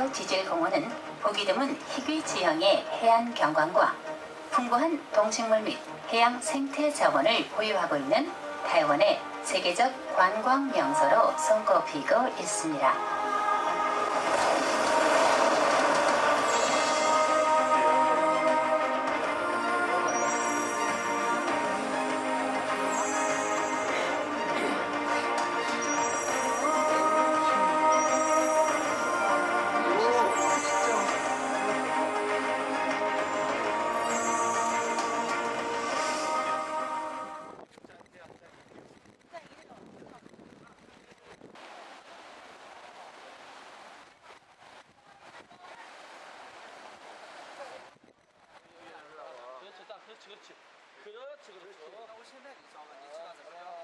타이완에서 지질공원은 보기 드문 희귀 지형의 해안 경관과 풍부한 동식물 및 해양 생태 자원을 보유하고 있는 타이완의 세계적 관광 명소로 손꼽히고 있습니다. 그렇지. 나我现在你知道吗？你知道怎么样？